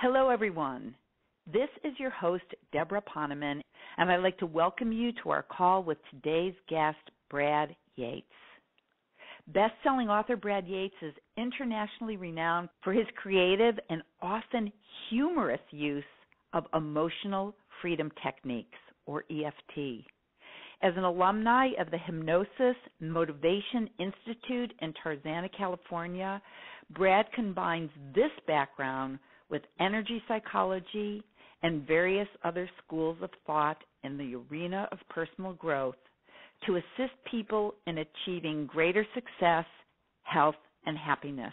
Hello, everyone. This is your host, Deborah Poneman, and I'd like to welcome you to our call with today's guest, Brad Yates. Best-selling author Brad Yates is internationally renowned for his creative and often humorous use of emotional freedom techniques, or EFT. As an alumni of the Hypnosis Motivation Institute in Tarzana, California, Brad combines this background with energy psychology and various other schools of thought in the arena of personal growth to assist people in achieving greater success, health, and happiness.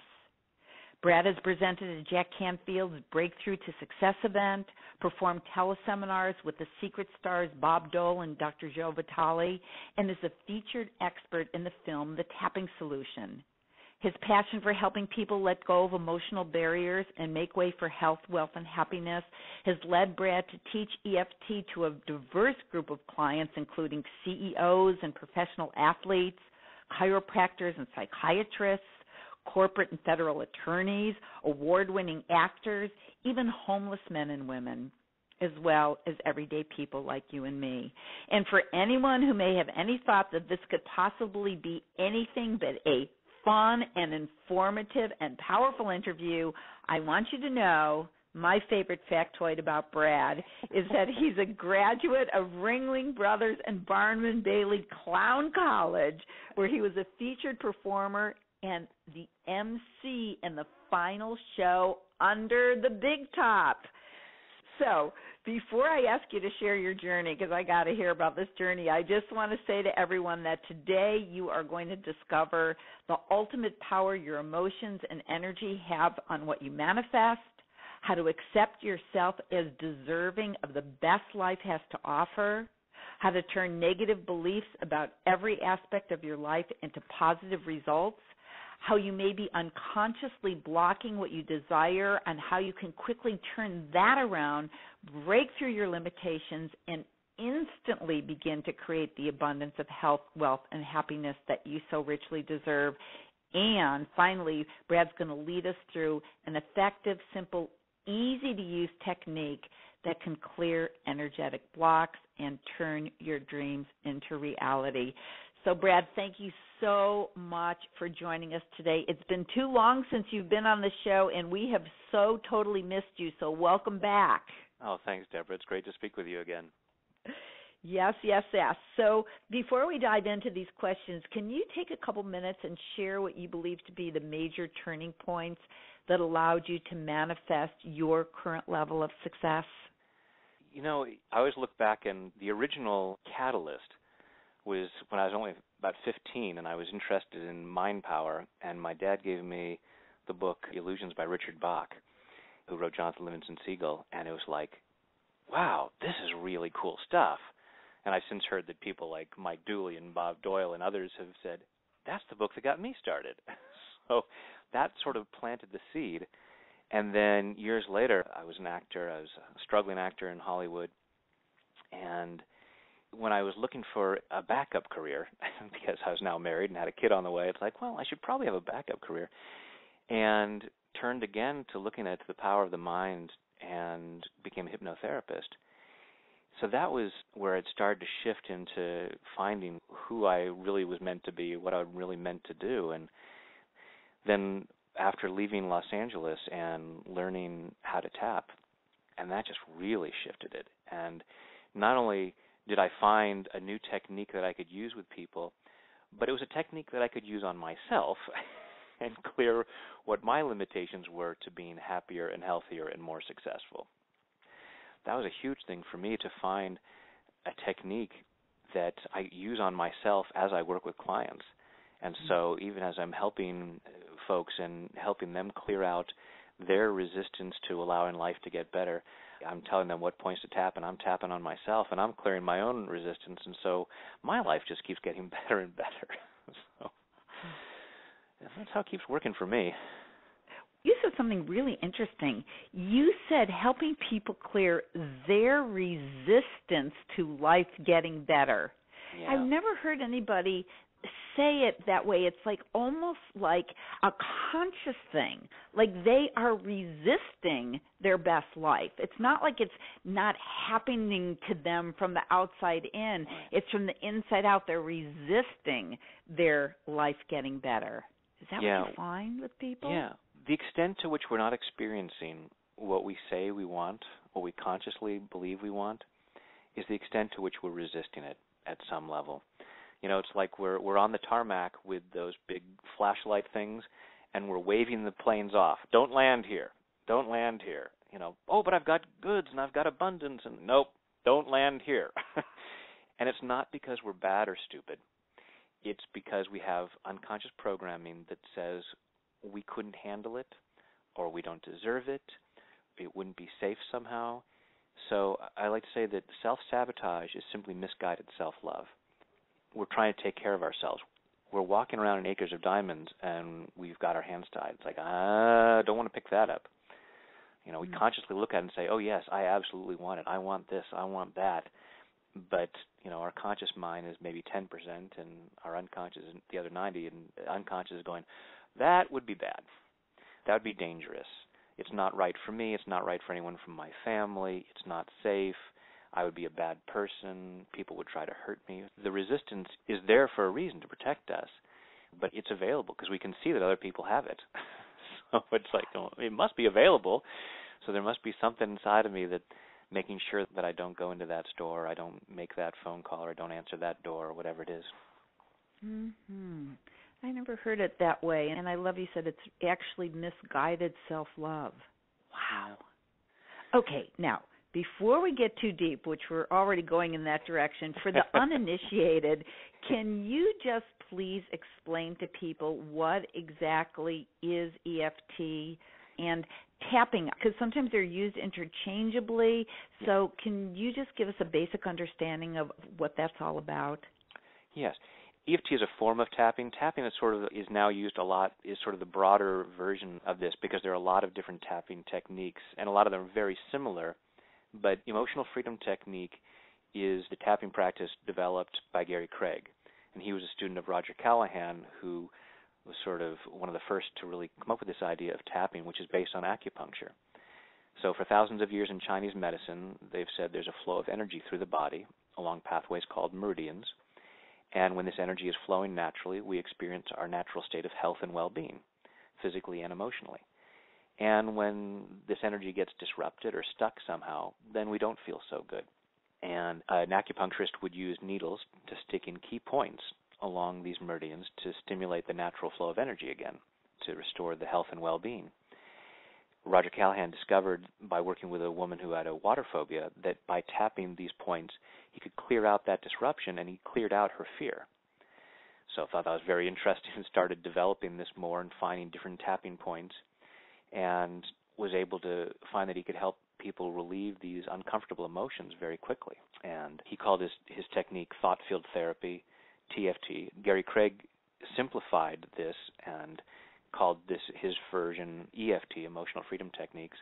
Brad has presented at Jack Canfield's Breakthrough to Success event, performed teleseminars with the Secret Stars Bob Dole and Dr. Joe Vitale, and is a featured expert in the film The Tapping Solution. His passion for helping people let go of emotional barriers and make way for health, wealth, and happiness has led Brad to teach EFT to a diverse group of clients, including CEOs and professional athletes, chiropractors and psychiatrists, corporate and federal attorneys, award-winning actors, even homeless men and women, as well as everyday people like you and me. And for anyone who may have any thought that this could possibly be anything but a fun and informative and powerful interview, I want you to know my favorite factoid about Brad is that he's a graduate of Ringling Brothers and Barnum Bailey Clown College, where he was a featured performer and the MC in the final show Under the Big Top. So before I ask you to share your journey, because I got to hear about this journey, I just want to say to everyone that today you are going to discover the ultimate power your emotions and energy have on what you manifest, how to accept yourself as deserving of the best life has to offer, how to turn negative beliefs about every aspect of your life into positive results, how you may be unconsciously blocking what you desire, and how you can quickly turn that around, break through your limitations, and instantly begin to create the abundance of health, wealth, and happiness that you so richly deserve. And finally, Brad's going to lead us through an effective, simple, easy-to-use technique that can clear energetic blocks and turn your dreams into reality. So, Brad, thank you so much for joining us today. It's been too long since you've been on the show, and we have so totally missed you, so welcome back. Oh, thanks, Deborah. It's great to speak with you again. Yes. So before we dive into these questions, can you take a couple minutes and share what you believe to be the major turning points that allowed you to manifest your current level of success? You know, I always look back, and the original catalyst was when I was only about 15, and I was interested in mind power, and my dad gave me the book Illusions by Richard Bach, who wrote Jonathan Livingston Seagull, and it was like, wow, this is really cool stuff. And I've since heard that people like Mike Dooley and Bob Doyle and others have said, that's the book that got me started. So that sort of planted the seed. And then years later, I was an actor. I was a struggling actor in Hollywood, and when I was looking for a backup career, because I was now married and had a kid on the way, it's like, well, I should probably have a backup career, and turned again to looking at the power of the mind and became a hypnotherapist. So that was where it started to shift into finding who I really was meant to be, what I really meant to do. And then after leaving Los Angeles and learning how to tap, and that just really shifted it. And not only did I find a new technique that I could use with people, but it was a technique that I could use on myself and clear what my limitations were to being happier and healthier and more successful. That was a huge thing for me, to find a technique that I use on myself as I work with clients. And so even as I'm helping folks and helping them clear out their resistance to allowing life to get better, I'm telling them what points to tap, and I'm tapping on myself, and I'm clearing my own resistance, and so my life just keeps getting better and better. So that's how it keeps working for me. You said something really interesting. You said helping people clear their resistance to life getting better. Yeah. I've never heard anybody say it that way, it's like almost like a conscious thing. Like they are resisting their best life. It's not like it's not happening to them from the outside in. It's from the inside out. They're resisting their life getting better. Is that what you find with people? Yeah. The extent to which we're not experiencing what we say we want, what we consciously believe we want, is the extent to which we're resisting it at some level. You know, it's like we're on the tarmac with those big flashlight things, and we're waving the planes off. Don't land here. Don't land here. You know, oh, but I've got goods and I've got abundance, and nope, don't land here. And it's not because we're bad or stupid. It's because we have unconscious programming that says we couldn't handle it, or we don't deserve it, it wouldn't be safe somehow. So I like to say that self-sabotage is simply misguided self-love. We're trying to take care of ourselves. We're walking around in acres of diamonds, and we've got our hands tied. It's like, I don't want to pick that up. You know, we consciously look at it and say, oh, yes, I absolutely want it. I want this. I want that. But, you know, our conscious mind is maybe 10%, and our unconscious is the other 90%, and unconscious is going, that would be bad. That would be dangerous. It's not right for me. It's not right for anyone from my family. It's not safe. I would be a bad person. People would try to hurt me. The resistance is there for a reason, to protect us, but it's available because we can see that other people have it. So it's like, oh, it must be available, so there must be something inside of me that making sure that I don't go into that store, I don't make that phone call, or I don't answer that door, or whatever it is. Mm-hmm. I never heard it that way, and I love you said it's actually misguided self-love. Wow. Okay, now, before we get too deep, which we're already going in that direction, for the uninitiated, can you just please explain to people what exactly is EFT and tapping? Because sometimes they're used interchangeably, so can you just give us a basic understanding of what that's all about? Yes. EFT is a form of tapping. Tapping is now used a lot, is sort of the broader version of this, because there are a lot of different tapping techniques, and a lot of them are very similar. But emotional freedom technique is the tapping practice developed by Gary Craig, and he was a student of Roger Callahan, who was sort of one of the first to really come up with this idea of tapping, which is based on acupuncture. So for thousands of years in Chinese medicine, they've said there's a flow of energy through the body along pathways called meridians. And when this energy is flowing naturally, we experience our natural state of health and well-being, physically and emotionally. And when this energy gets disrupted or stuck somehow, then we don't feel so good. And an acupuncturist would use needles to stick in key points along these meridians to stimulate the natural flow of energy again, to restore the health and well-being. Roger Callahan discovered, by working with a woman who had a water phobia, that by tapping these points, he could clear out that disruption, and he cleared out her fear. So I thought that was very interesting and started developing this more and finding different tapping points, and was able to find that he could help people relieve these uncomfortable emotions very quickly. And he called his technique thought field therapy, TFT. Gary Craig simplified this and called this his version EFT, Emotional Freedom Techniques.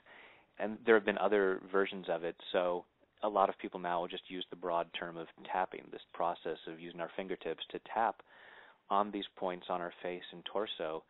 And there have been other versions of it, so a lot of people now will just use the broad term of tapping, this process of using our fingertips to tap on these points on our face and torso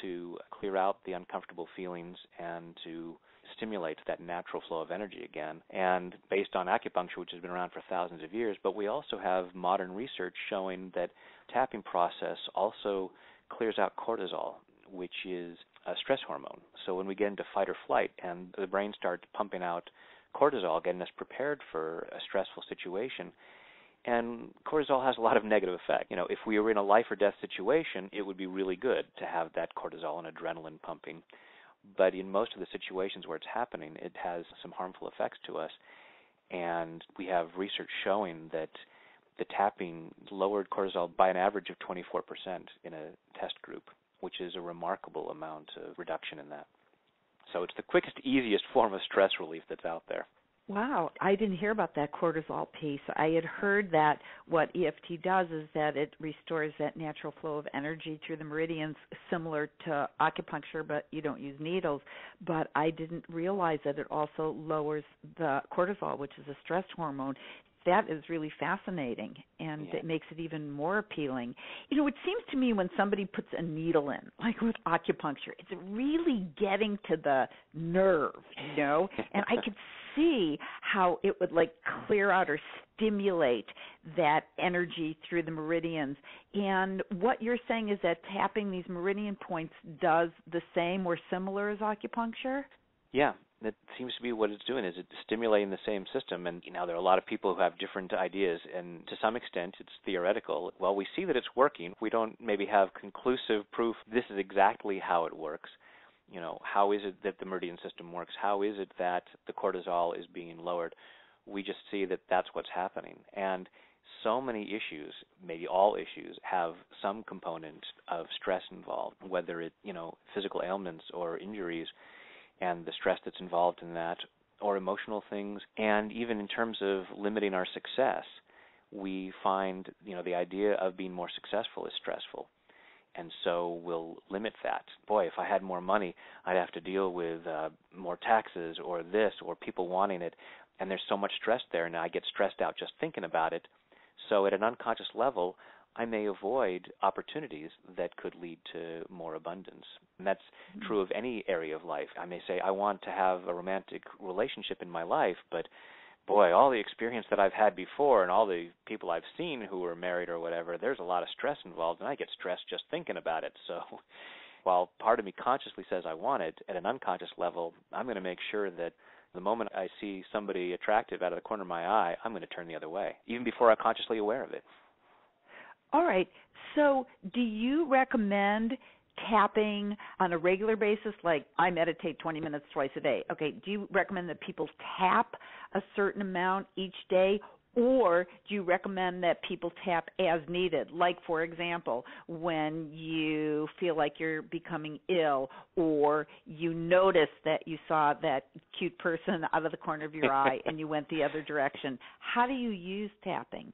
to clear out the uncomfortable feelings and to stimulate that natural flow of energy again. And based on acupuncture, which has been around for thousands of years, but we also have modern research showing that tapping process also clears out cortisol, which is a stress hormone. So when we get into fight or flight and the brain starts pumping out cortisol, getting us prepared for a stressful situation, and cortisol has a lot of negative effect. You know, if we were in a life or death situation, it would be really good to have that cortisol and adrenaline pumping. But in most of the situations where it's happening, it has some harmful effects to us. And we have research showing that the tapping lowered cortisol by an average of 24% in a test group, which is a remarkable amount of reduction in that. So it's the quickest, easiest form of stress relief that's out there. Wow, I didn't hear about that cortisol piece. I had heard that what EFT does is that it restores that natural flow of energy through the meridians, similar to acupuncture, but you don't use needles. But I didn't realize that it also lowers the cortisol, which is a stress hormone. That is really fascinating, and it makes it even more appealing. You know, it seems to me when somebody puts a needle in, like with acupuncture, it's really getting to the nerve, you know, and I could see how it would like clear out or stimulate that energy through the meridians. And what you're saying is that tapping these meridian points does the same or similar as acupuncture? Yeah, that seems to be what it's doing, is it's stimulating the same system. And, you know, there are a lot of people who have different ideas, and to some extent it's theoretical. Well, we see that it's working. We don't maybe have conclusive proof this is exactly how it works. You know, how is it that the meridian system works? How is it that the cortisol is being lowered? We just see that that's what's happening. And so many issues, maybe all issues, have some component of stress involved, whether it, you know, physical ailments or injuries, and the stress that's involved in that, or emotional things. And even in terms of limiting our success, we find, you know, the idea of being more successful is stressful. And so we'll limit that. Boy, if I had more money, I'd have to deal with more taxes or this or people wanting it. And there's so much stress there, and I get stressed out just thinking about it. So at an unconscious level, I may avoid opportunities that could lead to more abundance. And that's true of any area of life. I may say, I want to have a romantic relationship in my life, but boy, all the experience that I've had before and all the people I've seen who are married or whatever, there's a lot of stress involved, and I get stressed just thinking about it. So while part of me consciously says I want it, at an unconscious level, I'm going to make sure that the moment I see somebody attractive out of the corner of my eye, I'm going to turn the other way, even before I'm consciously aware of it. All right. So do you recommend tapping on a regular basis? Like I meditate 20 minutes twice a day. Okay. Do you recommend that people tap a certain amount each day? Or do you recommend that people tap as needed? Like, for example, when you feel like you're becoming ill, or you notice that you saw that cute person out of the corner of your eye and you went the other direction. How do you use tapping?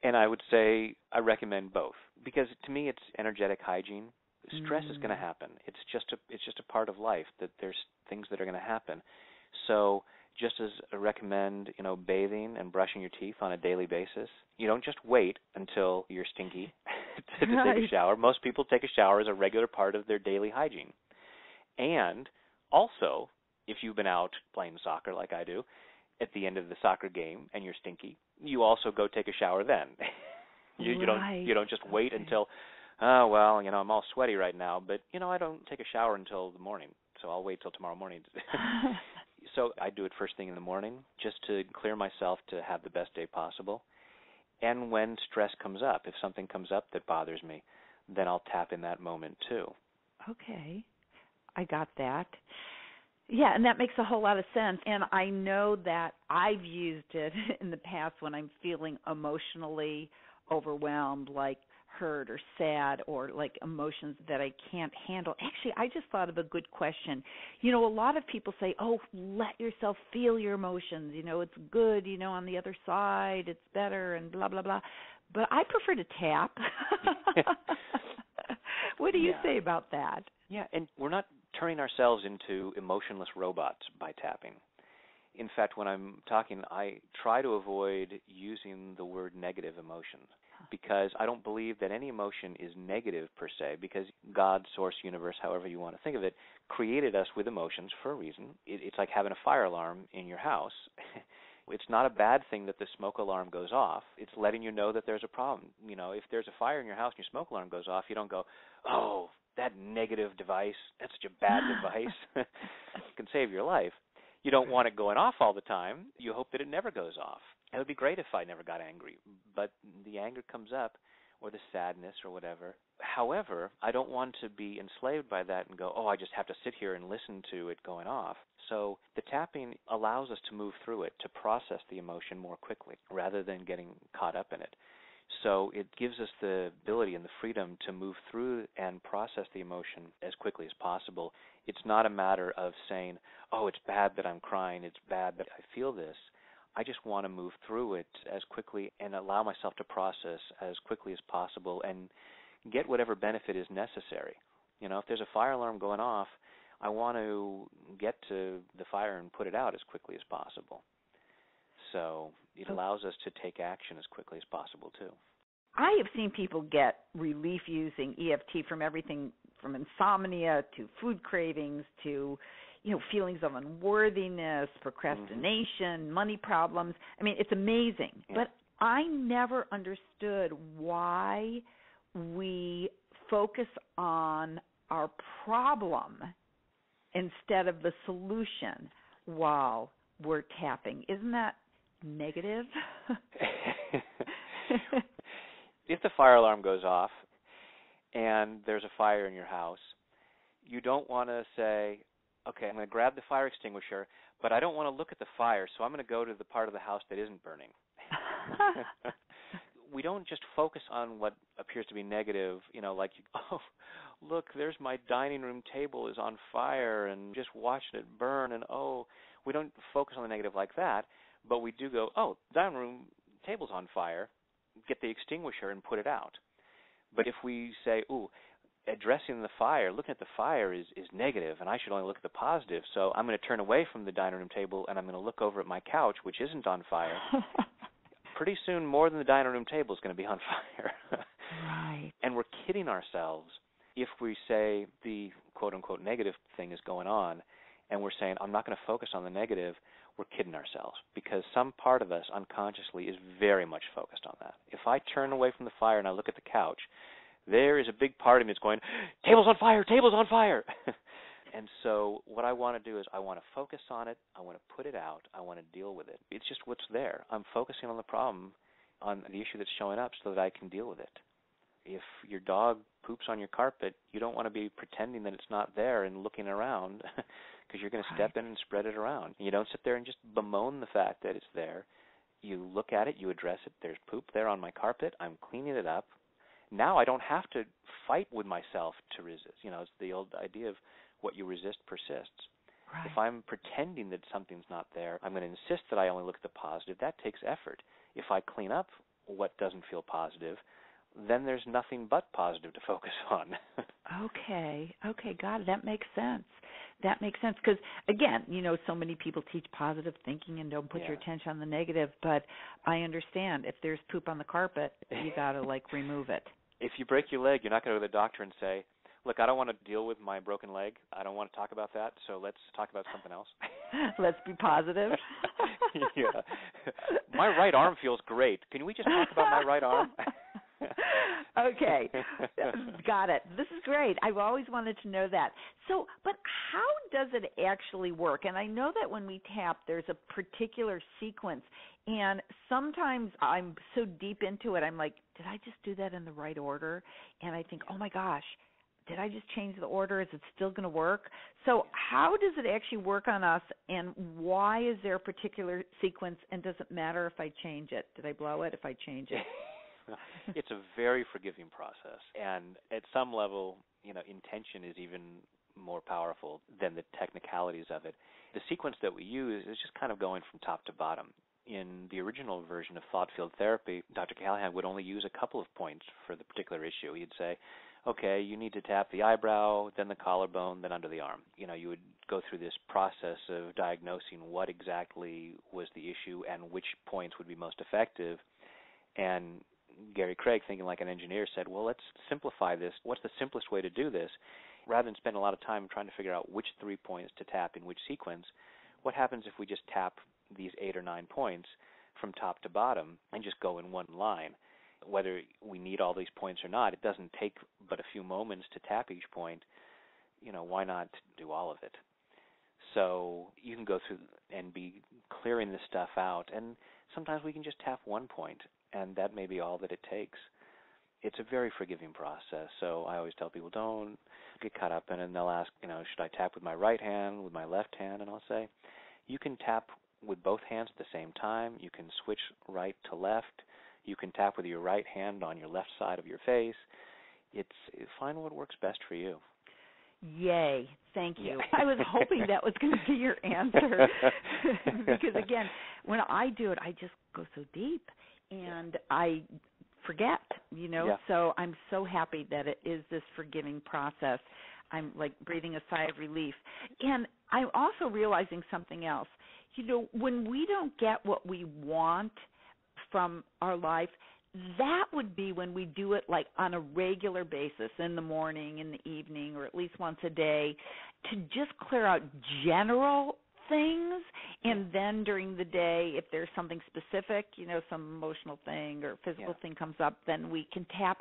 And I would say I recommend both, because to me it's energetic hygiene. Stress is going to happen. It's just a part of life, that there's things that are going to happen. So just as I recommend, you know, bathing and brushing your teeth on a daily basis, you don't just wait until you're stinky to take a shower. Most people take a shower as a regular part of their daily hygiene. And also, if you've been out playing soccer like I do, at the end of the soccer game and you're stinky, you also go take a shower then. You don't just wait until, oh, well, you know, I'm all sweaty right now, but, you know, I don't take a shower until the morning, so I'll wait till tomorrow morning. So I do it first thing in the morning just to clear myself to have the best day possible. And when stress comes up, if something comes up that bothers me, then I'll tap in that moment too. Okay. I got that. Yeah, and that makes a whole lot of sense. And I know that I've used it in the past when I'm feeling emotionally overwhelmed, like hurt or sad, or like emotions that I can't handle. Actually, I just thought of a good question. You know, a lot of people say, oh, let yourself feel your emotions. You know, it's good, you know, on the other side, it's better, and blah, blah, blah. But I prefer to tap. What do you say about that? Yeah, and we're not turning ourselves into emotionless robots by tapping. In fact, when I'm talking, I try to avoid using the word negative emotion, because I don't believe that any emotion is negative per se, because God, source, universe, however you want to think of it, created us with emotions for a reason. It's like having a fire alarm in your house. It's not a bad thing that the smoke alarm goes off. It's letting you know that there's a problem. You know, if there's a fire in your house and your smoke alarm goes off, you don't go, oh, that negative device, that's such a bad device. It can save your life. You don't want it going off all the time. You hope that it never goes off. It would be great if I never got angry, but the anger comes up, or the sadness or whatever. However, I don't want to be enslaved by that and go, oh, I just have to sit here and listen to it going off. So the tapping allows us to move through it, to process the emotion more quickly rather than getting caught up in it. So it gives us the ability and the freedom to move through and process the emotion as quickly as possible. It's not a matter of saying, oh, it's bad that I'm crying, it's bad that I feel this. I just want to move through it as quickly and allow myself to process as quickly as possible and get whatever benefit is necessary. You know, if there's a fire alarm going off, I want to get to the fire and put it out as quickly as possible. So it allows us to take action as quickly as possible, too. I have seen people get relief using EFT from everything from insomnia to food cravings to, feelings of unworthiness, procrastination, money problems. I mean, it's amazing. Yeah. But I never understood why we focus on our problem instead of the solution while we're tapping. Isn't that negative? If the fire alarm goes off and there's a fire in your house, you don't want to say, okay, I'm going to grab the fire extinguisher, but I don't want to look at the fire, so I'm going to go to the part of the house that isn't burning. We don't just focus on what appears to be negative, like, oh, look, there's my dining room table is on fire and just watching it burn, and oh, we don't focus on the negative like that, but we do go, oh, dining room table's on fire, get the extinguisher and put it out. But if we say, ooh, addressing the fire, looking at the fire is negative, and I should only look at the positive, so I'm going to turn away from the dining room table and I'm going to look over at my couch, which isn't on fire. Pretty soon, more than the dining room table is going to be on fire. Right. And we're kidding ourselves if we say the quote-unquote negative thing is going on, and we're saying, I'm not going to focus on the negative. We're kidding ourselves, because some part of us unconsciously is very much focused on that. If I turn away from the fire and I look at the couch, there is a big part of me that's going, table's on fire, table's on fire. And so what I want to do is I want to focus on it, I want to put it out, I want to deal with it. It's just what's there. I'm focusing on the problem, on the issue that's showing up so that I can deal with it. If your dog poops on your carpet, you don't want to be pretending that it's not there and looking around, because you're going to step in and spread it around. You don't sit there and just bemoan the fact that it's there. You look at it, you address it. There's poop there on my carpet. I'm cleaning it up. Now I don't have to fight with myself to resist. It's the old idea of what you resist persists. Right. If I'm pretending that something's not there, I'm going to insist that I only look at the positive. That takes effort. If I clean up what doesn't feel positive, then there's nothing but positive to focus on. Okay, got it. That makes sense. Because, again, so many people teach positive thinking and don't put your attention on the negative, but I understand if there's poop on the carpet, you got to, remove it. If you break your leg, you're not going to go to the doctor and say, look, I don't want to deal with my broken leg. I don't want to talk about that, so let's talk about something else. Let's be positive. Yeah. My right arm feels great. Can we just talk about my right arm? Okay, got it. This is great. I've always wanted to know that. So, but how does it actually work? And I know that when we tap, there's a particular sequence, and sometimes I'm so deep into it, I'm like, did I just do that in the right order? And I think, oh my gosh, did I just change the order? Is it still going to work? So how does it actually work on us, and why is there a particular sequence, and does it matter if I change it? Did I blow it if I change it? It's a very forgiving process, and at some level, intention is even more powerful than the technicalities of it. The sequence that we use is just kind of going from top to bottom. In the original version of thought field therapy, Dr. Callahan would only use a couple of points for the particular issue. He'd say, okay, you need to tap the eyebrow, then the collarbone, then under the arm. You would go through this process of diagnosing what exactly was the issue and which points would be most effective. And Gary Craig, thinking like an engineer, said, well, let's simplify this. What's the simplest way to do this? Rather than spend a lot of time trying to figure out which 3 points to tap in which sequence, what happens if we just tap these 8 or 9 points from top to bottom and just go in one line? Whether we need all these points or not, it doesn't take but a few moments to tap each point. Why not do all of it? So you can go through and be clearing this stuff out, and sometimes we can just tap 1 point, and that may be all that it takes. It's a very forgiving process, so I always tell people, don't get caught up in it, and they'll ask, should I tap with my right hand, with my left hand? And I'll say, you can tap with both hands at the same time. You can switch right to left. You can tap with your right hand on your left side of your face. Find what works best for you. Yay. Thank you. I was hoping that was going to be your answer. Because, again, when I do it, I just go so deep, and I forget, So I'm so happy that it is this forgiving process. I'm like breathing a sigh of relief. And I'm also realizing something else. when we don't get what we want from our life, that would be when we do it like on a regular basis, in the morning, in the evening, or at least once a day, to just clear out general things. And then during the day, if there's something specific, some emotional thing or physical thing comes up, then we can tap.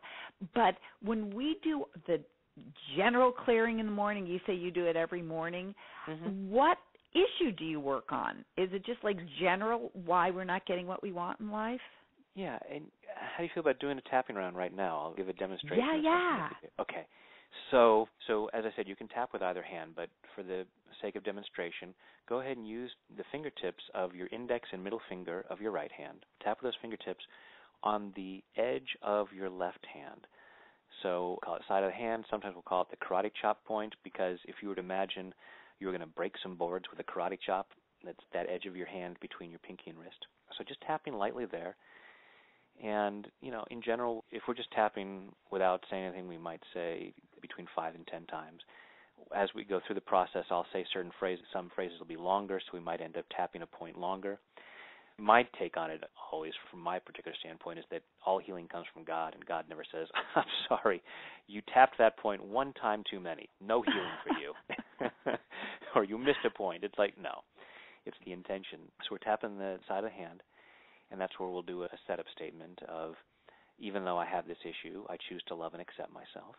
But when we do the general clearing in the morning, you say you do it every morning, what issue do you work on? Is it just like general why we're not getting what we want in life? Yeah, and how do you feel about doing a tapping round right now? I'll give a demonstration. Yeah. Okay. So as I said, you can tap with either hand, but for the sake of demonstration, go ahead and use the fingertips of your index and middle finger of your right hand. Tap with those fingertips on the edge of your left hand. So call it side of the hand. Sometimes we'll call it the karate chop point, because if you were to imagine you were going to break some boards with a karate chop, that's that edge of your hand between your pinky and wrist. So just tapping lightly there. And, in general, if we're just tapping without saying anything, we might say between 5 and 10 times. As we go through the process, I'll say certain phrases. Some phrases will be longer, so we might end up tapping a point longer. My take on it, always from my particular standpoint, is that all healing comes from God, and God never says, I'm sorry, you tapped that point one time too many. No healing for you. Or you missed a point. It's like, no. It's the intention. So we're tapping the side of the hand. And that's where we'll do a setup statement of, even though I have this issue, I choose to love and accept myself.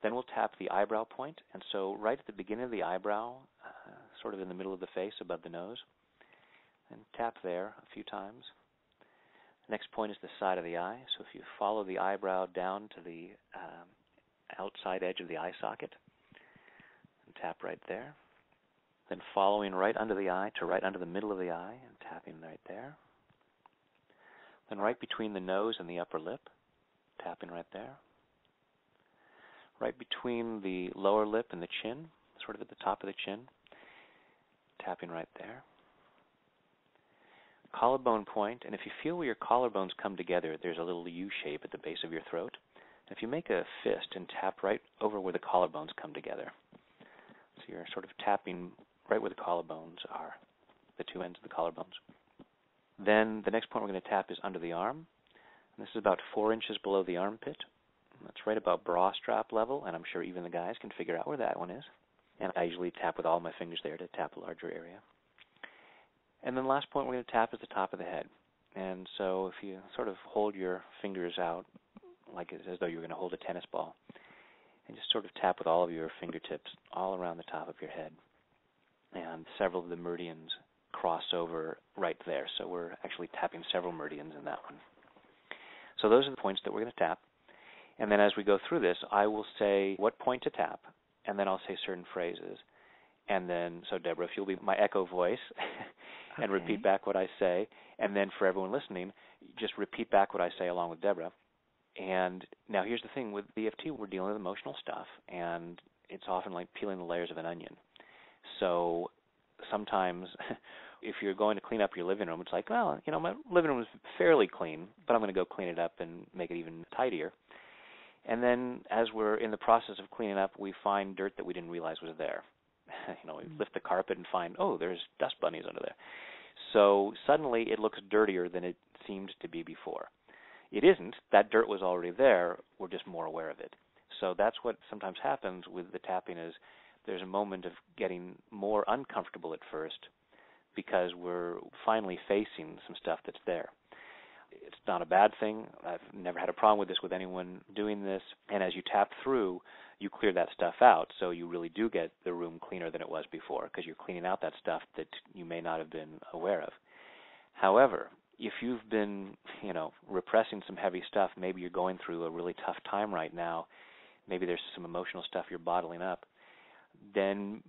Then we'll tap the eyebrow point. And so right at the beginning of the eyebrow, sort of in the middle of the face above the nose, and tap there a few times. The next point is the side of the eye. So if you follow the eyebrow down to the outside edge of the eye socket, and tap right there. Then following right under the eye to right under the middle of the eye, and tapping right there. Then right between the nose and the upper lip, tapping right there. Right between the lower lip and the chin, sort of at the top of the chin, tapping right there. Collarbone point, and if you feel where your collarbones come together, there's a little U shape at the base of your throat. And if you make a fist and tap right over where the collarbones come together, so you're sort of tapping right where the collarbones are, the two ends of the collarbones. Then the next point we're going to tap is under the arm. And this is about 4 inches below the armpit. That's right about bra strap level, and I'm sure even the guys can figure out where that one is. And I usually tap with all my fingers there to tap a larger area. And then the last point we're going to tap is the top of the head. And so if you sort of hold your fingers out like as though you're going to hold a tennis ball, and just sort of tap with all of your fingertips all around the top of your head. And several of the meridians cross over right there. So we're actually tapping several meridians in that one. So those are the points that we're going to tap. And then as we go through this, I will say what point to tap, and then I'll say certain phrases. And then, so Deborah, if you'll be my echo voice and repeat back what I say, and then for everyone listening, just repeat back what I say along with Deborah. And now here's the thing, with EFT, we're dealing with emotional stuff, and it's often like peeling the layers of an onion. So sometimes if you're going to clean up your living room, it's like, well, my living room is fairly clean, but I'm going to go clean it up and make it even tidier. And then as we're in the process of cleaning up, we find dirt that we didn't realize was there. We lift the carpet and find, there's dust bunnies under there. So suddenly it looks dirtier than it seemed to be before. It isn't. That dirt was already there. We're just more aware of it. So that's what sometimes happens with the tapping is there's a moment of getting more uncomfortable at first because we're finally facing some stuff that's there. It's not a bad thing. I've never had a problem with this with anyone doing this. And as you tap through, you clear that stuff out, so you really do get the room cleaner than it was before because you're cleaning out that stuff that you may not have been aware of. However, if you've been, repressing some heavy stuff, maybe you're going through a really tough time right now, maybe there's some emotional stuff you're bottling up, then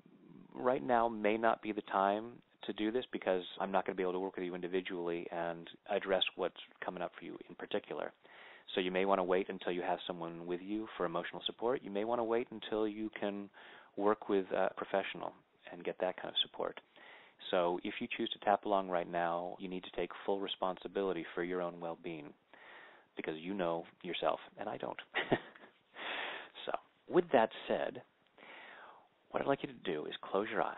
right now may not be the time to do this because I'm not going to be able to work with you individually and address what's coming up for you in particular. So you may want to wait until you have someone with you for emotional support. You may want to wait until you can work with a professional and get that kind of support. So if you choose to tap along right now, you need to take full responsibility for your own well-being because you know yourself, and I don't. So with that said, what I'd like you to do is close your eyes,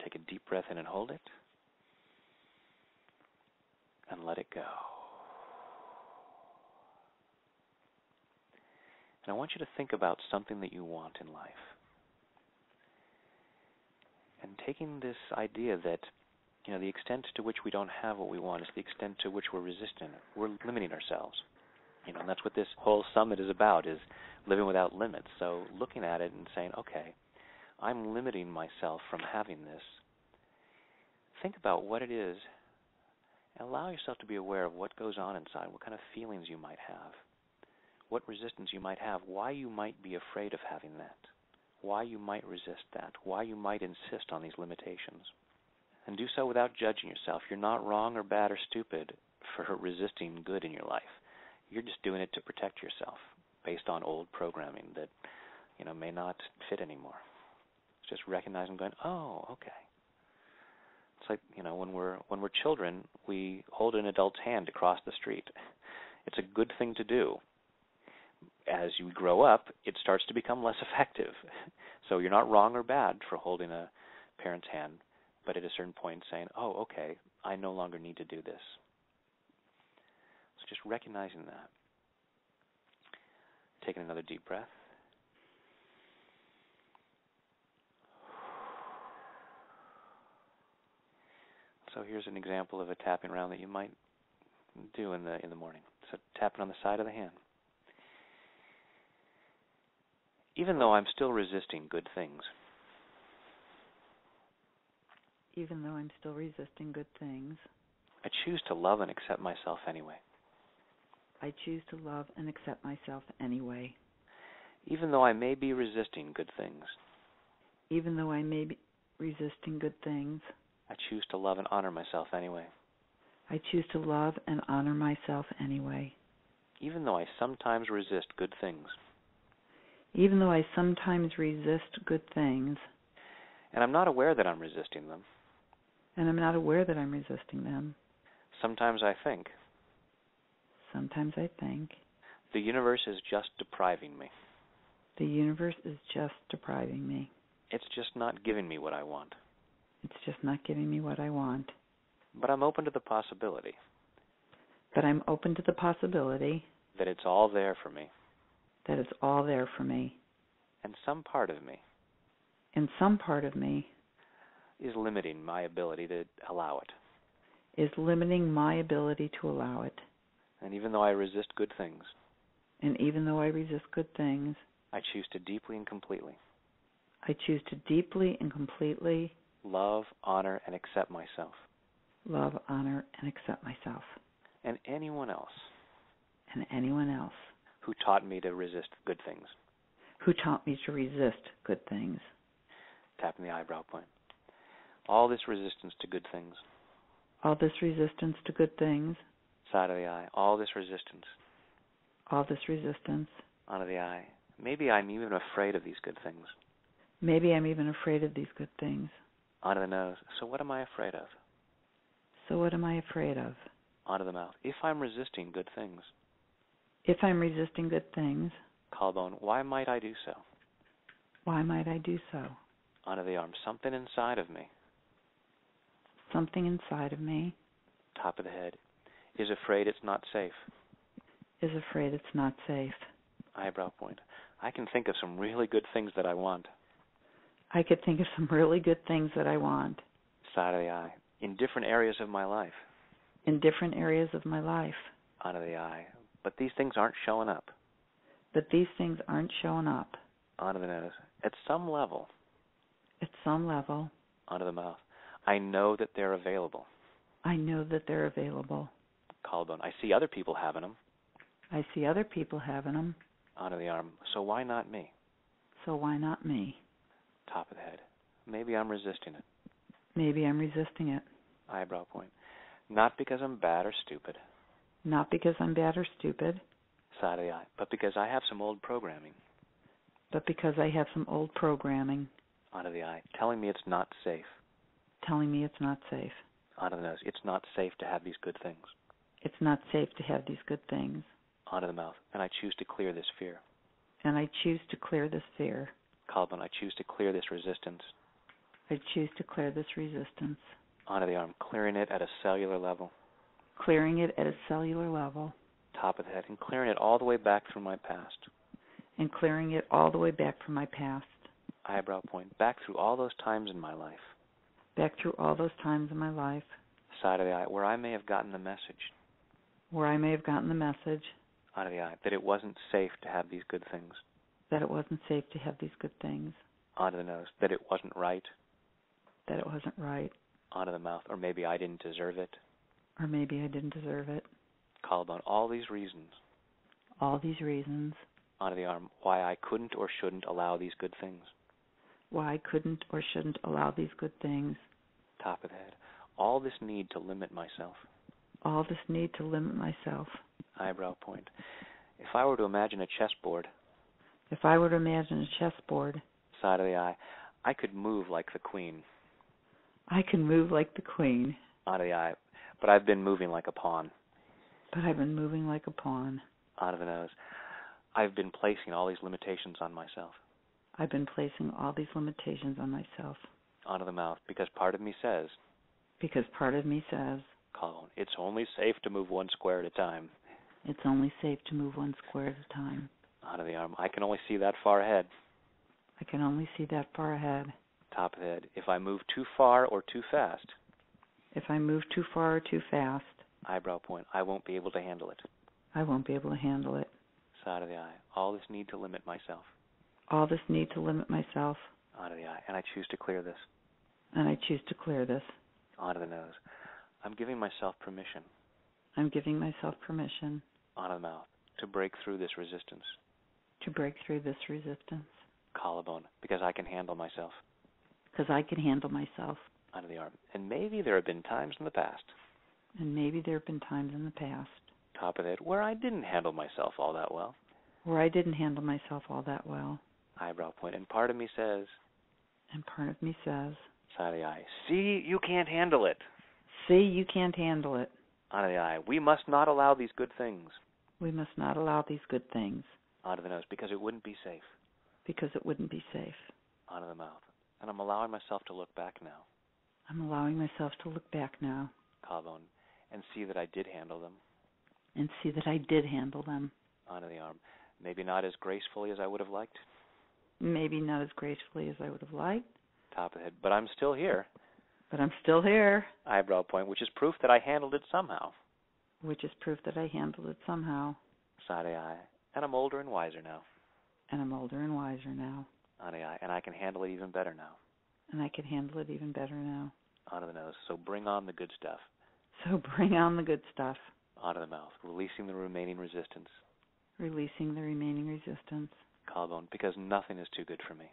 Take a deep breath in and hold it. And let it go. And I want you to think about something that you want in life. And taking this idea that, the extent to which we don't have what we want is the extent to which we're resisting it. We're limiting ourselves. And that's what this whole summit is about, is living without limits. So looking at it and saying, okay, I'm limiting myself from having this. Think about what it is. And allow yourself to be aware of what goes on inside, what kind of feelings you might have, what resistance you might have, why you might be afraid of having that, why you might resist that, why you might insist on these limitations. And do so without judging yourself. You're not wrong or bad or stupid for resisting good in your life. You're just doing it to protect yourself based on old programming that, may not fit anymore. It's just recognizing, going, oh, okay. It's like, when we're children, we hold an adult's hand to cross the street. It's a good thing to do. As you grow up, it starts to become less effective. So you're not wrong or bad for holding a parent's hand, but at a certain point saying, oh, okay, I no longer need to do this. So just recognizing that. Taking another deep breath. So here's an example of a tapping round that you might do in the morning. So tapping on the side of the hand. Even though I'm still resisting good things. Even though I'm still resisting good things. I choose to love and accept myself anyway. I choose to love and accept myself anyway. Even though I may be resisting good things. Even though I may be resisting good things. I choose to love and honor myself anyway. I choose to love and honor myself anyway. Even though I sometimes resist good things. Even though I sometimes resist good things. And I'm not aware that I'm resisting them. And I'm not aware that I'm resisting them. Sometimes I think. Sometimes I think. The universe is just depriving me. The universe is just depriving me. It's just not giving me what I want. It's just not giving me what I want. But I'm open to the possibility. But I'm open to the possibility. That it's all there for me. That it's all there for me. And some part of me. And some part of me. Is limiting my ability to allow it. Is limiting my ability to allow it. And even though I resist good things. And even though I resist good things. I choose to deeply and completely. I choose to deeply and completely. Love, honor, and accept myself. Love, honor, and accept myself. And anyone else. And anyone else. Who taught me to resist good things. Who taught me to resist good things. Tapping the eyebrow point. All this resistance to good things. All this resistance to good things. Side of the eye. All this resistance. All this resistance. Onto the eye. Maybe I'm even afraid of these good things. Maybe I'm even afraid of these good things. Onto the nose. So what am I afraid of? So what am I afraid of? Onto the mouth. If I'm resisting good things. If I'm resisting good things. Collarbone. Why might I do so? Why might I do so? Onto the arm. Something inside of me. Something inside of me. Top of the head. Is afraid it's not safe. Is afraid it's not safe. Eyebrow point. I can think of some really good things that I want. I could think of some really good things that I want. Side of the eye. In different areas of my life. In different areas of my life. Onto the eye. But these things aren't showing up. But these things aren't showing up. Onto the nose. At some level. At some level. Onto the mouth. I know that they're available. I know that they're available. Collarbone. I see other people having them. I see other people having them. Onto the arm. So why not me? So why not me? Top of the head. Maybe I'm resisting it. Maybe I'm resisting it. Eyebrow point. Not because I'm bad or stupid. Not because I'm bad or stupid. Side of the eye. But because I have some old programming. But because I have some old programming. Onto the eye. Telling me it's not safe. Telling me it's not safe. Onto the nose. It's not safe to have these good things. It's not safe to have these good things. Onto the mouth. And I choose to clear this fear. And I choose to clear this fear. Collarbone. I choose to clear this resistance. I choose to clear this resistance. Onto the arm, clearing it at a cellular level. Clearing it at a cellular level. Top of the head, and clearing it all the way back through my past. And clearing it all the way back from my past. Eyebrow point, back through all those times in my life. Back through all those times in my life. Side of the eye, where I may have gotten the message. Where I may have gotten the message. Out of the eye, that it wasn't safe to have these good things. That it wasn't safe to have these good things. Onto the nose, that it wasn't right. That it wasn't right. Onto the mouth, or maybe I didn't deserve it. Or maybe I didn't deserve it. Collarbone, all these reasons. All these reasons. Onto the arm, why I couldn't or shouldn't allow these good things. Why I couldn't or shouldn't allow these good things. Top of the head, all this need to limit myself. All this need to limit myself. Eyebrow point, if I were to imagine a chessboard. If I were to imagine a chessboard. Side of the eye, I could move like the queen. I can move like the queen. Onto the eye, but I've been moving like a pawn. But I've been moving like a pawn. Onto the nose, I've been placing all these limitations on myself. I've been placing all these limitations on myself. Onto the mouth, because part of me says. Because part of me says. Collarbone, it's only safe to move one square at a time. It's only safe to move one square at a time. Onto the arm, I can only see that far ahead. I can only see that far ahead. Top of the head, if I move too far or too fast. If I move too far or too fast. Eyebrow point, I won't be able to handle it. I won't be able to handle it. Side of the eye, all this need to limit myself. All this need to limit myself. Onto the eye, and I choose to clear this. And I choose to clear this. Onto the nose, I'm giving myself permission. I'm giving myself permission. Onto the mouth, to break through this resistance. To break through this resistance. Collarbone, because I can handle myself. Because I can handle myself. Onto the arm, and maybe there have been times in the past. And maybe there have been times in the past. Top of the head, where I didn't handle myself all that well. Where I didn't handle myself all that well. Eyebrow point, and part of me says. And part of me says. Side of the eye, see, you can't handle it. See, you can't handle it. Onto the eye, we must not allow these good things. We must not allow these good things. Onto the nose, because it wouldn't be safe. Because it wouldn't be safe. Onto the mouth, and I'm allowing myself to look back now. I'm allowing myself to look back now. Collarbone, and see that I did handle them. And see that I did handle them. Onto the arm, maybe not as gracefully as I would have liked. Maybe not as gracefully as I would have liked. Top of the head, but I'm still here. But I'm still here. Eyebrow point, which is proof that I handled it somehow. Which is proof that I handled it somehow. Side of the eye, and I'm older and wiser now. And I'm older and wiser now. Onto the eye, and I can handle it even better now. And I can handle it even better now. Onto the nose, so bring on the good stuff. So bring on the good stuff. Onto the mouth, releasing the remaining resistance. Releasing the remaining resistance. Collarbone, because nothing is too good for me.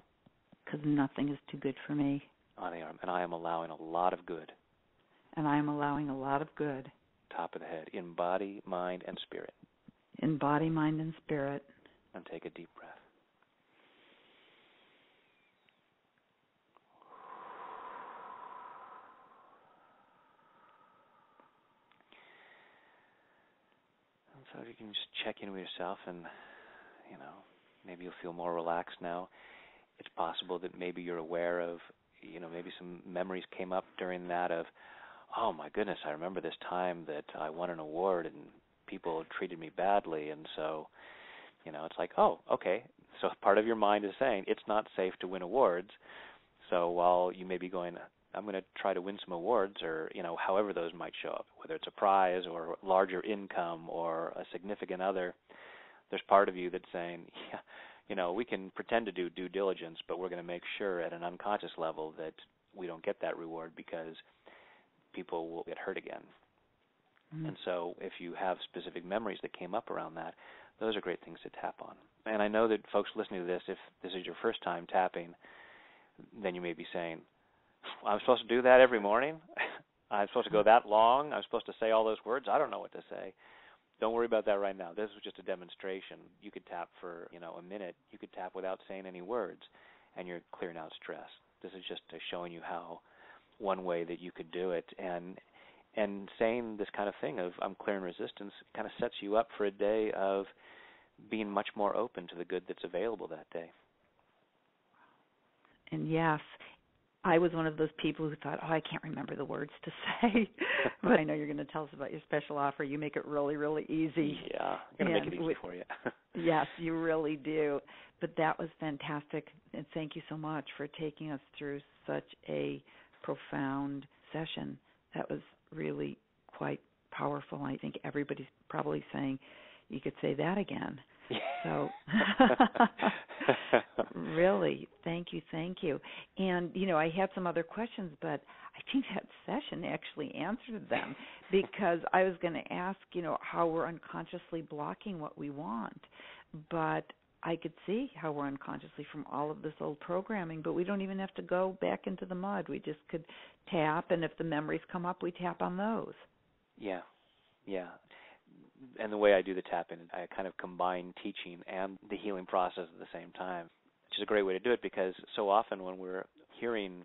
Because nothing is too good for me. On the arm, and I am allowing a lot of good. And I am allowing a lot of good. Top of the head, in body, mind, and spirit. In body, mind, and spirit. And take a deep breath. And so you can just check in with yourself and, maybe you'll feel more relaxed now. It's possible that maybe you're aware of, maybe some memories came up during that of, oh my goodness, I remember this time that I won an award and people treated me badly, and so, it's like, oh, okay. So part of your mind is saying it's not safe to win awards. So while you may be going, I'm going to try to win some awards, or, however those might show up, whether it's a prize or larger income or a significant other, there's part of you that's saying, we can pretend to do due diligence, but we're going to make sure at an unconscious level that we don't get that reward because people will get hurt again. Mm-hmm. And so if you have specific memories that came up around that, those are great things to tap on. And I know that folks listening to this, if this is your first time tapping, then you may be saying, I'm supposed to do that every morning? I'm supposed to go that long? I'm supposed to say all those words? I don't know what to say. Don't worry about that right now. This was just a demonstration. You could tap for, a minute. You could tap without saying any words, and you're clearing out stress. This is just showing you how one way that you could do it. And saying this kind of thing of I'm clearing resistance kind of sets you up for a day of being much more open to the good that's available that day. And yes, I was one of those people who thought, I can't remember the words to say. But I know you're going to tell us about your special offer. You make it really, really easy. Yeah, I'm going to make it easy for you. Yes, you really do. But that was fantastic. And thank you so much for taking us through such a profound session. That was really quite powerful. I think everybody's probably saying, you could say that again. So really, thank you. And, I had some other questions, but I think that session actually answered them because I was going to ask, how we're unconsciously blocking what we want. But I could see how we're unconsciously from all of this old programming, but we don't even have to go back into the mud. We just could tap, and if the memories come up, we tap on those. Yeah. And the way I do the tap-in, I kind of combine teaching and the healing process at the same time, which is a great way to do it because so often when we're hearing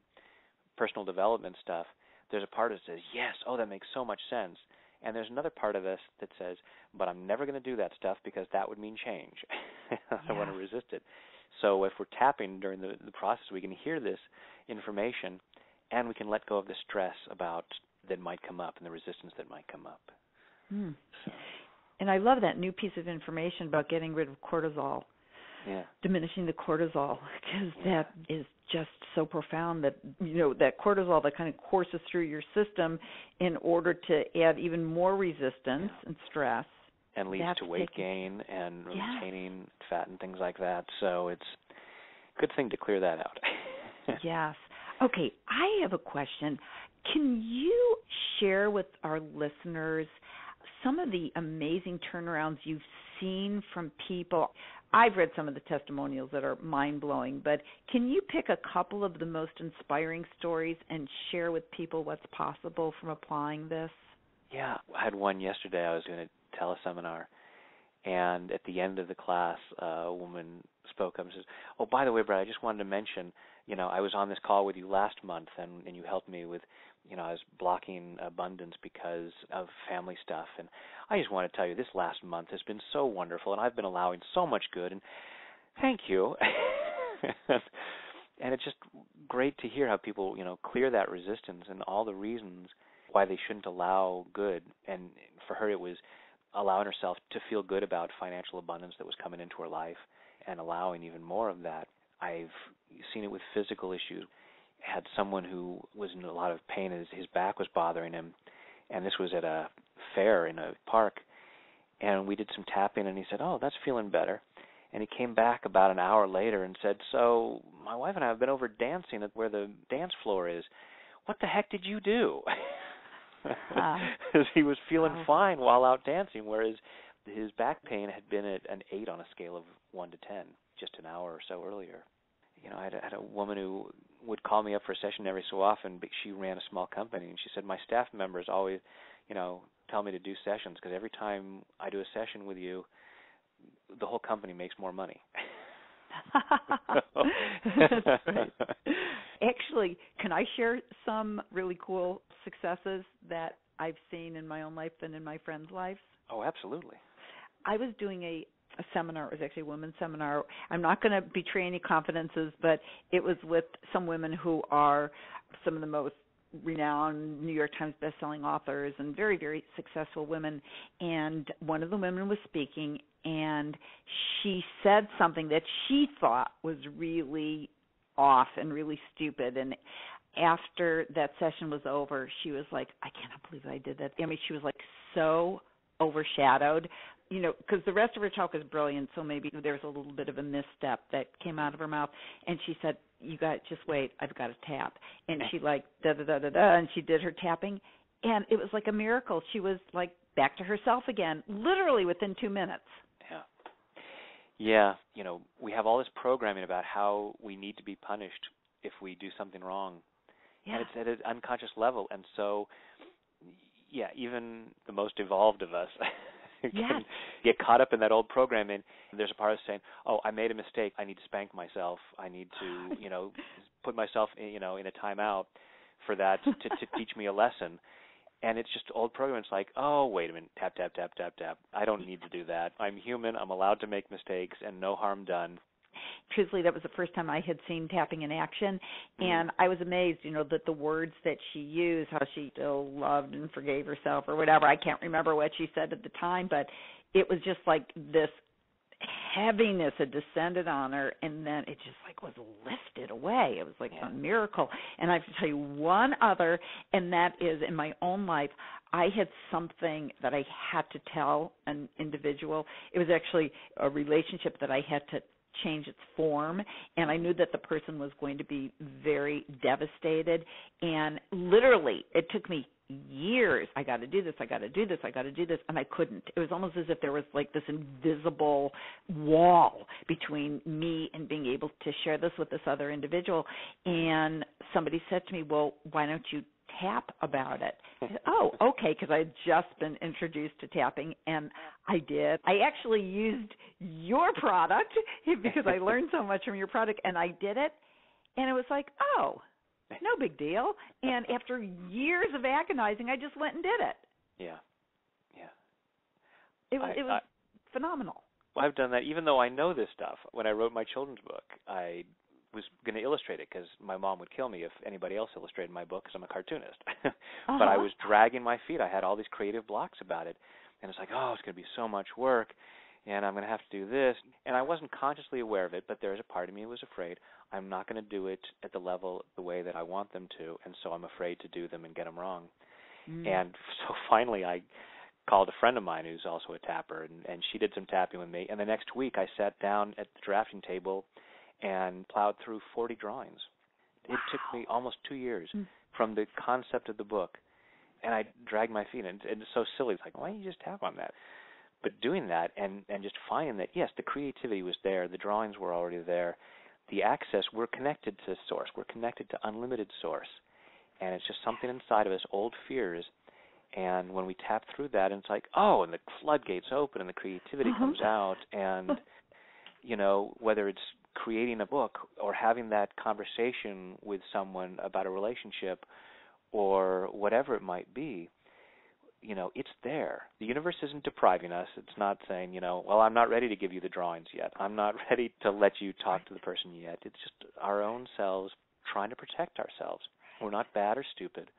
personal development stuff, there's a part that says, yes, that makes so much sense. And there's another part of us that says, but I'm never going to do that stuff because that would mean change. I want to resist it. So if we're tapping during the process, we can hear this information and we can let go of the stress that might come up and the resistance that might come up. So. And I love that new piece of information about getting rid of cortisol, diminishing the cortisol, because that is just so profound that, that cortisol that kind of courses through your system in order to add even more resistance and stress. And leads to weight gain and retaining fat and things like that. So it's a good thing to clear that out. Yes. Okay, I have a question. Can you share with our listeners some of the amazing turnarounds you've seen from people? I've read some of the testimonials that are mind-blowing, but can you pick a couple of the most inspiring stories and share with people what's possible from applying this? Yeah, I had one yesterday. I was doing a teleseminar, and at the end of the class, a woman spoke up and says, by the way, Brad, I just wanted to mention, I was on this call with you last month, and you helped me with, I was blocking abundance because of family stuff. And I just want to tell you, this last month has been so wonderful, and I've been allowing so much good, and thank you. And it's just great to hear how people, clear that resistance and all the reasons why they shouldn't allow good. And for her, it was allowing herself to feel good about financial abundance that was coming into her life and allowing even more of that. I've seen it with physical issues. Had someone who was in a lot of pain, his back was bothering him, and this was at a fair in a park, and we did some tapping, and he said, that's feeling better. And he came back about an hour later and said, so my wife and I have been over dancing at where the dance floor is. What the heck did you do? Because he was feeling fine while out dancing, whereas his back pain had been at an 8 on a scale of 1 to 10 just an hour or so earlier. I had a woman who would call me up for a session every so often, but she ran a small company, and she said, my staff members always, tell me to do sessions because every time I do a session with you, the whole company makes more money. That's right. Actually, can I share some really cool successes that I've seen in my own life and in my friends' lives? Oh, absolutely. I was doing a seminar. It was actually a women's seminar. I'm not going to betray any confidences, but it was with some women who are some of the most renowned New York Times bestselling authors and very, very successful women. And one of the women was speaking, and she said something that she thought was really off and really stupid. And after that session was over, she was like, I cannot believe I did that. I mean, she was like so overshadowed, because the rest of her talk was brilliant, so maybe there was a little bit of a misstep that came out of her mouth. And she said, you got just wait, I've got to tap. And she da-da-da-da-da, and she did her tapping, and it was like a miracle. She was like back to herself again, literally within 2 minutes. Yeah, we have all this programming about how we need to be punished if we do something wrong. And it's at an unconscious level. And so, even the most evolved of us can get caught up in that old programming. There's a part of us saying, I made a mistake. I need to spank myself. I need to, put myself, in a timeout for that to teach me a lesson. And it's just old programming. It's like, wait a minute, tap, tap, tap, tap, tap. I don't need to do that. I'm human. I'm allowed to make mistakes and no harm done. truthfully, that was the first time I had seen tapping in action, and I was amazed, that the words that she used, how she still loved and forgave herself or whatever. I can't remember what she said at the time, but it was just like this heaviness had descended on her, and then it just like was lifted away. It was like a miracle. And I have to tell you one other, and that is in my own life, I had something that I had to tell an individual. It was actually a relationship that I had to change its form, and I knew that the person was going to be very devastated, and literally it took me years. I got to do this, and I couldn't. It was almost as if there was like this invisible wall between me and being able to share this with this other individual. And somebody said to me, well, why don't you tap about it? I said, oh, okay, because I had just been introduced to tapping, and I did. I actually used your product because I learned so much from your product, and I did it, and it was like, oh, no big deal. And after years of agonizing, I just went and did it. Yeah. It was phenomenal. Well, I've done that even though I know this stuff. When I wrote my children's book, I was going to illustrate it because my mom would kill me if anybody else illustrated my book because I'm a cartoonist. But I was dragging my feet. I had all these creative blocks about it. And it's like, oh, it's going to be so much work, and I'm going to have to do this. And I wasn't consciously aware of it, but there's a part of me that was afraid I'm not going to do it at the level, the way that I want them to, and so I'm afraid to do them and get them wrong. And so finally I called a friend of mine who's also a tapper, and she did some tapping with me. And the next week I sat down at the drafting table and plowed through 40 drawings. It took me almost 2 years from the concept of the book, and I dragged my feet, and it's so silly. It's like, why don't you just tap on that? But doing that and just finding that, yes, the creativity was there, the drawings were already there, the access, we're connected to source, we're connected to unlimited source, and it's just something inside of us, old fears, and when we tap through that, and it's like, oh, and the floodgates open and the creativity comes out, and, whether it's creating a book or having that conversation with someone about a relationship or whatever it might be, it's there. The universe isn't depriving us. It's not saying, well, I'm not ready to give you the drawings yet. I'm not ready to let you talk to the person yet. It's just our own selves trying to protect ourselves. We're not bad or stupid.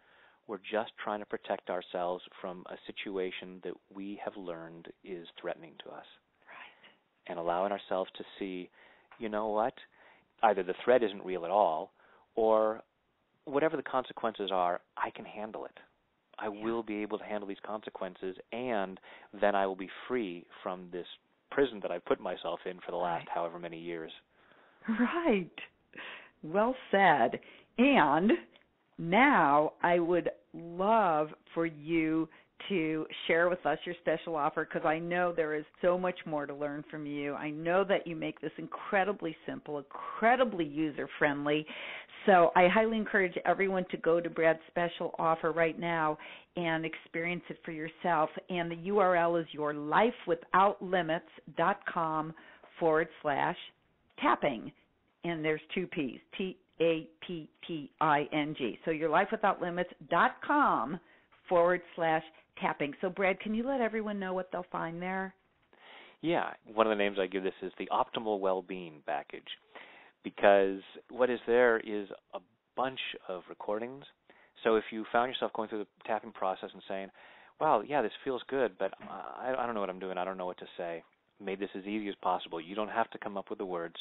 We're just trying to protect ourselves from a situation that we have learned is threatening to us. Right. And allowing ourselves to see, you know what, either the threat isn't real at all, or whatever the consequences are, I can handle it. I will be able to handle these consequences, and then I will be free from this prison that I put myself in for the last however many years. Right. Well said. And now I would love for you to share with us your special offer, because I know there is so much more to learn from you. I know that you make this incredibly simple, incredibly user-friendly. So I highly encourage everyone to go to Brad's special offer right now and experience it for yourself. And the URL is yourlifewithoutlimits.com/tapping. And there's two P's, TAPPING. So yourlifewithoutlimits.com/tapping. So, Brad, can you let everyone know what they'll find there? Yeah. One of the names I give this is the Optimal Well-Being Package, because what is there is a bunch of recordings. So if you found yourself going through the tapping process and saying, wow, yeah, this feels good, but I don't know what I'm doing, I don't know what to say, made this as easy as possible. You don't have to come up with the words.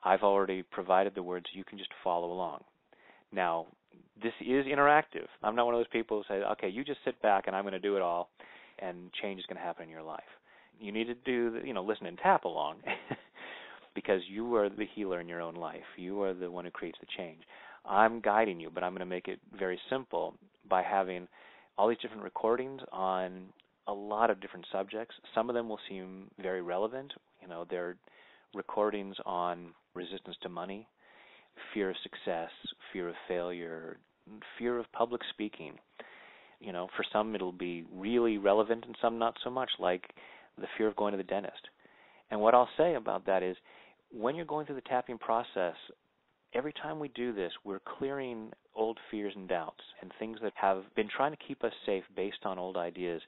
I've already provided the words. You can just follow along. Now, this is interactive. I'm not one of those people who say, okay, you just sit back and I'm going to do it all, and change is going to happen in your life. You need to listen and tap along because you are the healer in your own life. You are the one who creates the change. I'm guiding you, but I'm going to make it very simple by having all these different recordings on a lot of different subjects. Some of them will seem very relevant. They're recordings on resistance to money, fear of success, fear of failure, fear of public speaking. For some it'll be really relevant and some not so much, like the fear of going to the dentist. And what I'll say about that is, when you're going through the tapping process, every time we do this, we're clearing old fears and doubts and things that have been trying to keep us safe based on old ideas.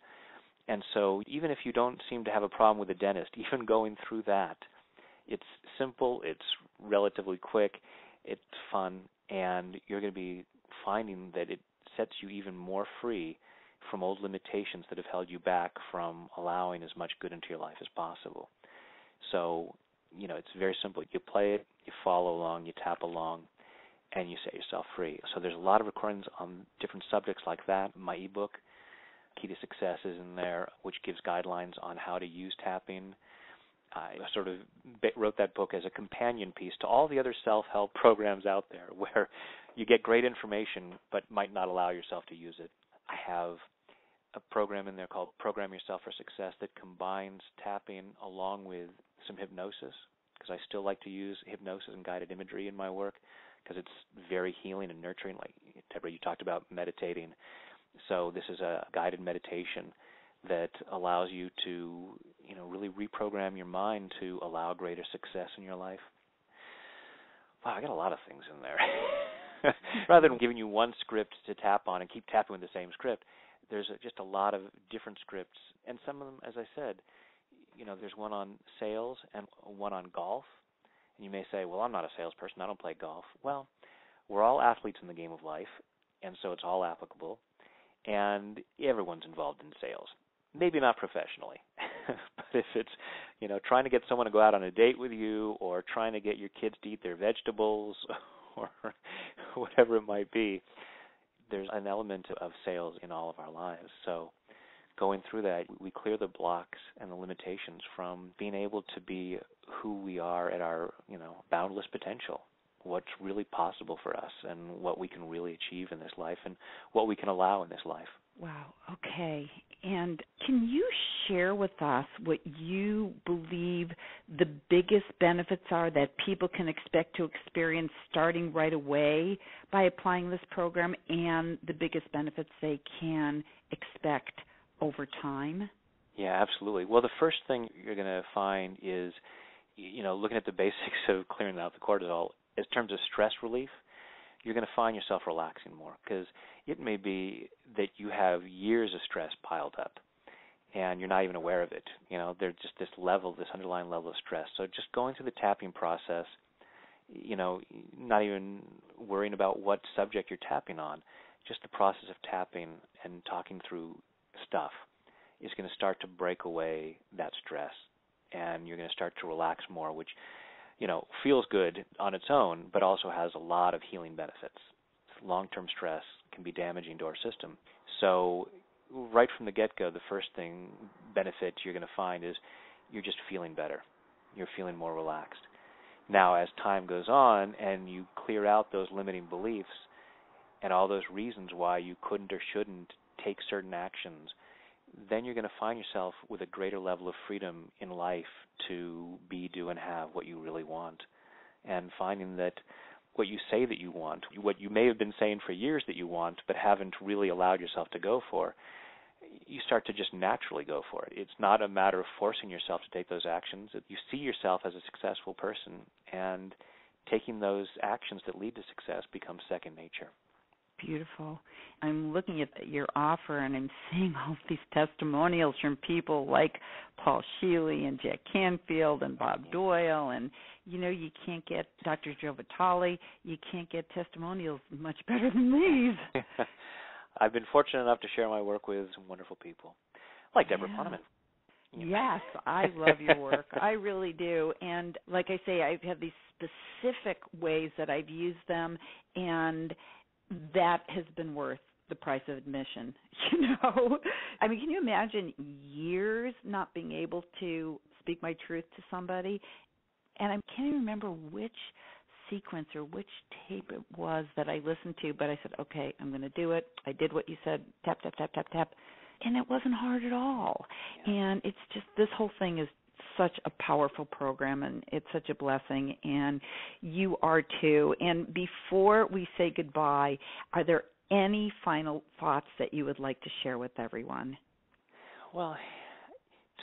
And so even if you don't seem to have a problem with the dentist, even going through that It's simple, it's relatively quick, it's fun, and you're going to be finding that it sets you even more free from old limitations that have held you back from allowing as much good into your life as possible. So, it's very simple. You play it, you follow along, you tap along, and you set yourself free. So there's a lot of recordings on different subjects like that. My ebook, Key to Success, is in there, which gives guidelines on how to use tapping. I sort of wrote that book as a companion piece to all the other self-help programs out there where you get great information but might not allow yourself to use it. I have a program in there called Program Yourself for Success that combines tapping along with some hypnosis, because I still like to use hypnosis and guided imagery in my work because it's very healing and nurturing. Like, Deborah, you talked about meditating. So this is a guided meditation that allows you to, really reprogram your mind to allow greater success in your life. Wow, I got a lot of things in there. Rather than giving you one script to tap on and keep tapping with the same script, there's just a lot of different scripts. And some of them, as I said, there's one on sales and one on golf. And you may say, well, I'm not a salesperson. I don't play golf. Well, we're all athletes in the game of life, and so it's all applicable. And everyone's involved in sales. Maybe not professionally, but if it's, trying to get someone to go out on a date with you, or trying to get your kids to eat their vegetables, or whatever it might be, there's an element of sales in all of our lives. So going through that, we clear the blocks and the limitations from being able to be who we are at our, boundless potential, what's really possible for us and what we can really achieve in this life and what we can allow in this life. Wow. Okay. And can you share with us what you believe the biggest benefits are that people can expect to experience starting right away by applying this program, and the biggest benefits they can expect over time? Yeah, absolutely. Well, the first thing you're going to find is, looking at the basics of clearing out the cortisol, in terms of stress relief, you're going to find yourself relaxing more, because it may be that you have years of stress piled up and you're not even aware of it. There's just this underlying level of stress. So just going through the tapping process, not even worrying about what subject you're tapping on, just the process of tapping and talking through stuff is going to start to break away that stress, and you're going to start to relax more, which feels good on its own, but also has a lot of healing benefits. Long-term stress can be damaging to our system. So right from the get-go, the first benefit you're going to find is you're just feeling better. You're feeling more relaxed. Now, as time goes on and you clear out those limiting beliefs and all those reasons why you couldn't or shouldn't take certain actions, then you're going to find yourself with a greater level of freedom in life to be, do, and have what you really want. And finding that what you say that you want, what you may have been saying for years that you want but haven't really allowed yourself to go for, you start to just naturally go for it. It's not a matter of forcing yourself to take those actions. You see yourself as a successful person, and taking those actions that lead to success becomes second nature. Beautiful. I'm looking at your offer, and I'm seeing all these testimonials from people like Paul Sheely and Jack Canfield and Bob Doyle, and you can't get Dr. Joe Vitale. You can't get testimonials much better than these. I've been fortunate enough to share my work with some wonderful people, like Deborah Poneman. Yes, I love your work. I really do. And like I say, I've had these specific ways that I've used them, and that has been worth the price of admission. I mean, can you imagine years not being able to speak my truth to somebody? And I can't even remember which sequence or which tape it was that I listened to, but I said, okay, I'm going to do it. I did what you said, tap, tap, tap, tap, tap. And it wasn't hard at all. Yeah. And it's just, this whole thing is such a powerful program, and it's such a blessing, and you are too. And before we say goodbye, are there any final thoughts that you would like to share with everyone? Well,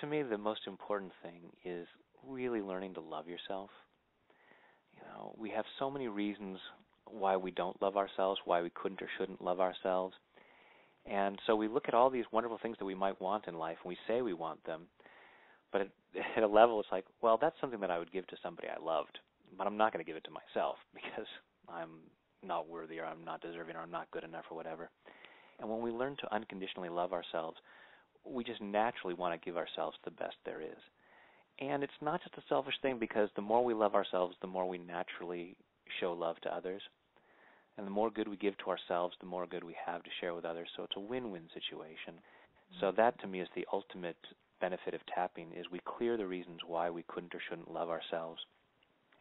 to me, the most important thing is really learning to love yourself. We have so many reasons why we don't love ourselves, why we couldn't or shouldn't love ourselves. And so we look at all these wonderful things that we might want in life, and we say we want them. But at a level, it's like, well, that's something that I would give to somebody I loved, but I'm not going to give it to myself because I'm not worthy or I'm not deserving or I'm not good enough or whatever. And when we learn to unconditionally love ourselves, we just naturally want to give ourselves the best there is. And it's not just a selfish thing, because the more we love ourselves, the more we naturally show love to others. And the more good we give to ourselves, the more good we have to share with others. So it's a win-win situation. So that, to me, is the ultimate benefit of tapping, is we clear the reasons why we couldn't or shouldn't love ourselves.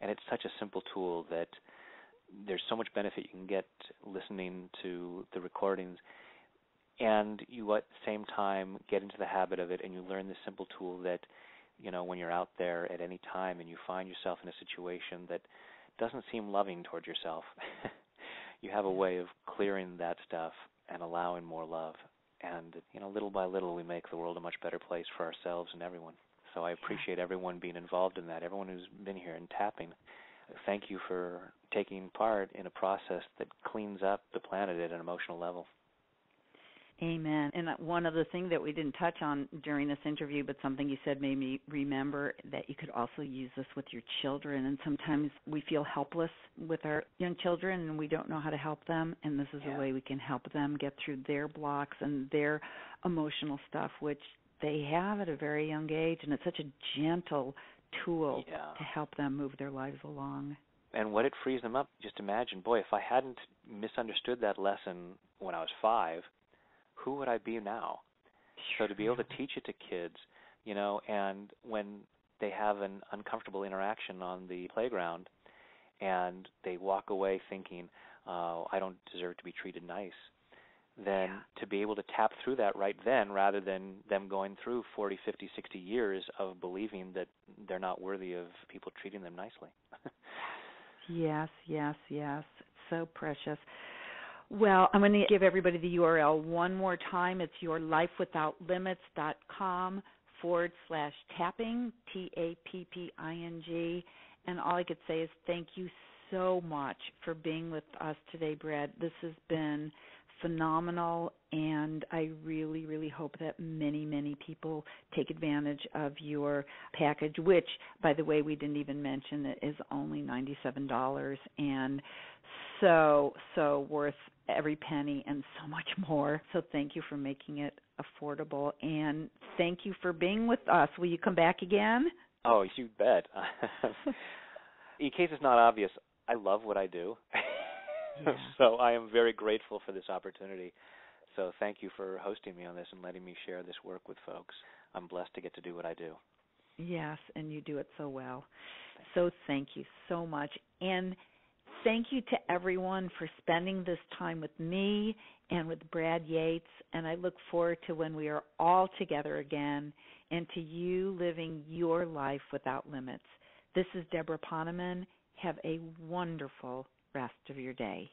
And it's such a simple tool that there's so much benefit you can get listening to the recordings. And you, at the same time, get into the habit of it, and you learn this simple tool that, you know, when you're out there at any time and you find yourself in a situation that doesn't seem loving toward yourself, you have a way of clearing that stuff and allowing more love. And, you know, little by little, we make the world a much better place for ourselves and everyone. So I appreciate everyone being involved in that, everyone who's been here and tapping. Thank you for taking part in a process that cleans up the planet at an emotional level. Amen. And one other thing that we didn't touch on during this interview, but something you said made me remember, that you could also use this with your children. And sometimes we feel helpless with our young children and we don't know how to help them. And this is a way we can help them get through their blocks and their emotional stuff, which they have at a very young age. And it's such a gentle tool to help them move their lives along. And what it frees them up, just imagine, boy, if I hadn't misunderstood that lesson when I was 5, who would I be now? So to be able to teach it to kids, you know, and when they have an uncomfortable interaction on the playground and they walk away thinking, I don't deserve to be treated nice, then to be able to tap through that right then, rather than them going through 40, 50, 60 years of believing that they're not worthy of people treating them nicely. Yes. It's so precious. Well, I'm going to give everybody the URL one more time. It's yourlifewithoutlimits.com/tapping, TAPPING. And all I could say is thank you so much for being with us today, Brad. This has been phenomenal, and I really, really hope that many, many people take advantage of your package, which, by the way, we didn't even mention, it is only $97, and so worth every penny and so much more. So thank you for making it affordable, and thank you for being with us. Will you come back again? Oh, you bet. In case it's not obvious, I love what I do. So I am very grateful for this opportunity. So thank you for hosting me on this and letting me share this work with folks. I'm blessed to get to do what I do. Yes, and you do it so well. So thank you so much. And thank you to everyone for spending this time with me and with Brad Yates. And I look forward to when we are all together again, and to you living your life without limits. This is Deborah Poneman. Have a wonderful rest of your day.